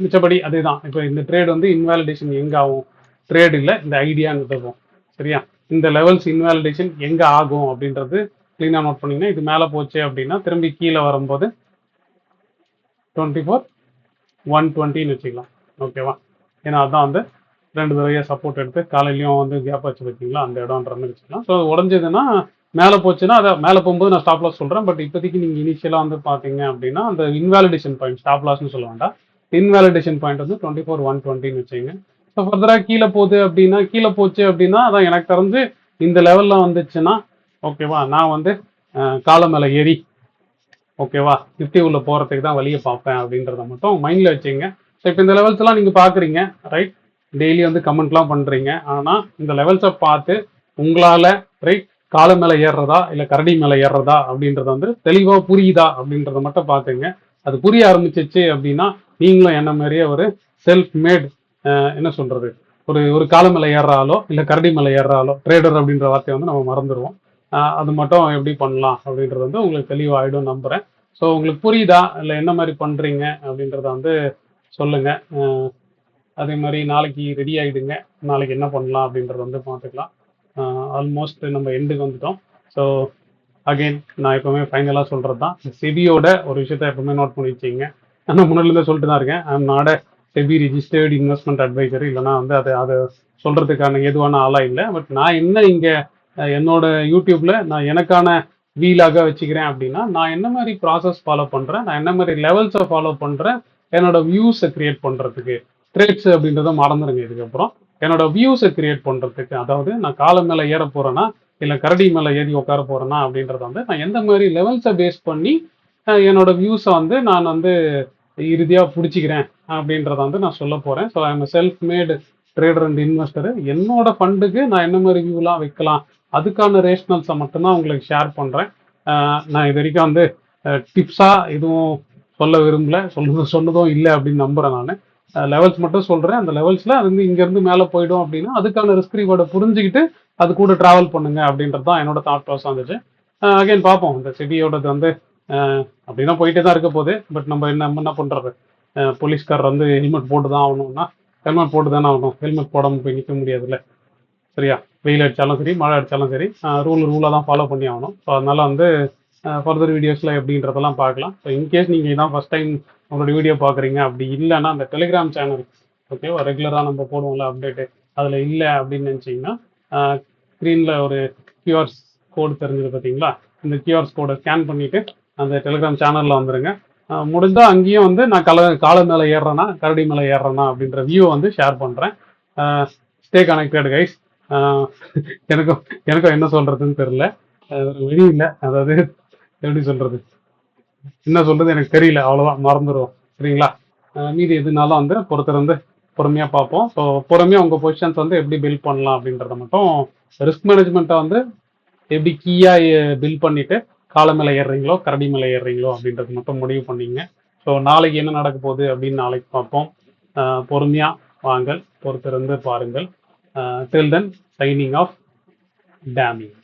மிச்சபடி அதுதான். இப்போ இந்த ட்ரேட் வந்து இன்வாலிடேஷன் எங்கே ஆகும், ட்ரேட் இல்லை இந்த ஐடியான்னு இருக்கும், சரியா? இந்த லெவல்ஸ் இன்வாலிடேஷன் எங்கே ஆகும் அப்படின்றது க்ளீனாக நோட் பண்ணிங்கன்னா, இது மேலே போச்சு அப்படின்னா திரும்பி கீழே வரும்போது 24,120ன்னு வச்சுக்கலாம். ஓகேவா, ஏன்னா அதுதான் வந்து 2 தடவையாக சப்போர்ட் எடுத்து காலையிலையும் வந்து கேப் வச்சு வச்சிங்களா, அந்த இடம்ன்ற மாதிரி வச்சுக்கலாம். ஸோ உடஞ்சதுன்னா மேலே போச்சுன்னா அதை மேலே போகும்போது நான் ஸ்டாப் லாஸ் சொல்கிறேன். பட் இப்போதைக்கு நீங்கள் இனிஷியலாக வந்து பார்த்தீங்க அப்படின்னா அந்த இன்வாலிடேஷன் பாயிண்ட், ஸ்டாப் லாஸ்ன்னு சொல்ல வேண்டாம், இன்வாலிடேஷன் பாயிண்ட் வந்து 24,120ன்னு வச்சுங்க. ஸோ ஃபர்தராக கீழே போச்சு அப்படின்னா அதான் எனக்கு தெரிஞ்சு இந்த லெவலில் வந்துச்சுன்னா ஓகேவா, நான் வந்து காலை மேலே ஏறி ஓகேவா நிஃப்டி உள்ள போகிறதுக்கு தான் வழியை பார்ப்பேன் அப்படின்றத மட்டும் மைண்டில் வச்சுங்க. ஸோ இப்போ இந்த லெவல்ஸ்லாம் நீங்கள் பார்க்குறீங்க ரைட், டெய்லி வந்து கமெண்ட்லாம் பண்ணுறீங்க. ஆனால் இந்த லெவல்ஸை பார்த்து உங்களால் ரைட் காலை மேலே ஏறுறதா இல்லை கரடி மேலே ஏறுறதா அப்படின்றத வந்து தெளிவாக புரியுதா அப்படின்றத மட்டும் பார்த்துங்க. அது புரிய ஆரம்பிச்சிச்சு அப்படின்னா நீங்களும் என்ன மாதிரியே ஒரு செல்ஃப் மேட் என்ன சொல்கிறது, ஒரு காலை மேலே ஏறுறாலோ இல்லை கரடி மேலே ஏறுறாலோ, ட்ரேடர் அப்படின்ற வார்த்தையை வந்து நம்ம மறந்துடுவோம். அது மட்டும் எப்படி பண்ணலாம் அப்படின்றது வந்து உங்களுக்கு தெளிவாகிடும் நம்புகிறேன். ஸோ உங்களுக்கு புரியுதா இல்லை என்ன மாதிரி பண்ணுறீங்க அப்படின்றத வந்து சொல்லுங்கள். அதே மாதிரி நாளைக்கு ரெடி ஆகிடுங்க, நாளைக்கு என்ன பண்ணலாம் அப்படின்றத வந்து பார்த்துக்கலாம். ஆல்மோஸ்ட் நம்ம எண்டுக்கு வந்துட்டோம். ஸோ அகெயின் நான் எப்போவுமே ஃபைனலாக சொல்கிறது தான், செபியோட ஒரு விஷயத்த எப்பவுமே நோட் பண்ணி வச்சுங்க. நான் முன்னாடிலேருந்து சொல்லிட்டு தான் இருக்கேன், I am not SEBI registered investment advisor, இல்லைனா வந்து அதை சொல்கிறதுக்கான எதுவான ஆளாக இல்லை. பட் நான் என்ன இங்கே என்னோட யூடியூப்பில் நான் எனக்கான வீலாக வச்சுக்கிறேன் அப்படின்னா, நான் என்ன மாதிரி ப்ராசஸ் ஃபாலோ பண்ணுறேன், நான் என்ன மாதிரி லெவல்ஸை ஃபாலோ பண்ணுறேன், என்னோட வியூஸை கிரியேட் பண்ணுறதுக்கு. ட்ரேட்ஸ் அப்படின்றத மறந்துடுங்க இதுக்கப்புறம். என்னோட வியூஸை கிரியேட் பண்ணுறதுக்கு, அதாவது நான் காலம் மேலே ஏற போகிறேன்னா இல்லை கரடி மேலே ஏறி உட்கார போகிறேன்னா அப்படின்றத வந்து நான் எந்த மாதிரி லெவல்ஸை பேஸ் பண்ணி என்னோட வியூஸை வந்து நான் வந்து இறுதியாக பிடிச்சிக்கிறேன் அப்படின்றத வந்து நான் சொல்ல போகிறேன். So I am self made trader and investor. என்னோட ஃபண்டுக்கு நான் என்ன மாதிரி வியூலாம் வைக்கலாம், அதுக்கான ரேஷனல்ஸை மட்டும்தான் உங்களுக்கு ஷேர் பண்ணுறேன். நான் இது வரைக்கும் வந்து டிப்ஸாக எதுவும் சொல்ல விரும்பல, சொன்னதும் இல்லை அப்படின்னு நம்புகிறேன். நான் லெவல்ஸ் மட்டும் சொல்கிறேன். அந்த லெவல்ஸில் அது வந்து இங்கேருந்து மேலே போய்டும் அப்படின்னா அதுக்கான ரிஸ்க் ரிவார்டை புரிஞ்சுக்கிட்டு அது கூட ட்ராவல் பண்ணுங்க அப்படின்றது தான் என்னோட தாட் ப்ராசஸ் வந்துச்சு. அகைன் பார்ப்போம், இந்த செபியோடது வந்து அப்படின்னா போயிட்டே தான் இருக்க போகுது. பட் நம்ம என்ன பண்ணுறது, போலீஸ்காரர் வந்து ஹெல்மெட் போட்டு தான் ஆகணும்னா ஹெல்மெட் போட்டு தானே ஆகணும், ஹெல்மெட் போடாமல் போய் நிற்க முடியாதுல்ல, சரியா? வெயில் அடித்தாலும் சரி மழை அடித்தாலும் சரி ரூலாக தான் ஃபாலோ பண்ணி ஆகணும். ஸோ அதனால் வந்து ஃபர்தர் வீடியோஸில் எப்படின்றதெல்லாம் பார்க்கலாம். ஸோ இன்கேஸ் நீங்கள் இதான் ஃபஸ்ட் டைம் உங்களோட வீடியோ பார்க்குறீங்க, அப்படி இல்லைன்னா அந்த டெலிகிராம் சேனல் ஓகேவா ரெகுலராக நம்ம போடுவோம்ல அப்டேட்டு, அதில் இல்லை அப்படின்னு நினச்சிங்கன்னா ஸ்க்ரீனில் ஒரு கியூஆர் கோடு தெரிஞ்சது பார்த்தீங்களா, இந்த கியூஆர் கோடை ஸ்கேன் பண்ணிவிட்டு அந்த டெலிகிராம் சேனலில் வந்துடுங்க. முடிஞ்சா அங்கேயும் வந்து நான் காளை மேலே ஏறுறேனா கரடி மேலே ஏறுறேனா அப்படின்ற வியூ வந்து ஷேர் பண்ணுறேன். Stay connected guys. எனக்கும் எனக்கும் என்ன சொல்றதுன்னு தெரியல. வேற வழி இல்லை. அதாவது எப்படி சொல்றது, என்ன சொல்றது எனக்கு தெரியல. அவ்வளோதான், மறந்துடுவோம். சரிங்களா? மீதி எதுனாலும் வந்து பொறுத்திருந்து பொறுமையாக பார்ப்போம். ஸோ பொறுமையாக உங்கள் பொசிஷன்ஸ் வந்து எப்படி பில்ட் பண்ணலாம் அப்படின்றத மட்டும், ரிஸ்க் மேனேஜ்மெண்ட்டை வந்து எப்படி கீயாக பில்ட் பண்ணிட்டு காளை மேலே ஏறுறீங்களோ கரடி மேலே ஏறுறீங்களோ அப்படின்றது மட்டும் முடிவு பண்ணீங்க. ஸோ நாளைக்கு என்ன நடக்க போகுது அப்படின்னு நாளைக்கு பார்ப்போம். பொறுமையாக வாங்கள், பொறுத்திருந்து பாருங்கள். டில் தென், சைனிங் ஆஃப், டேமிங்.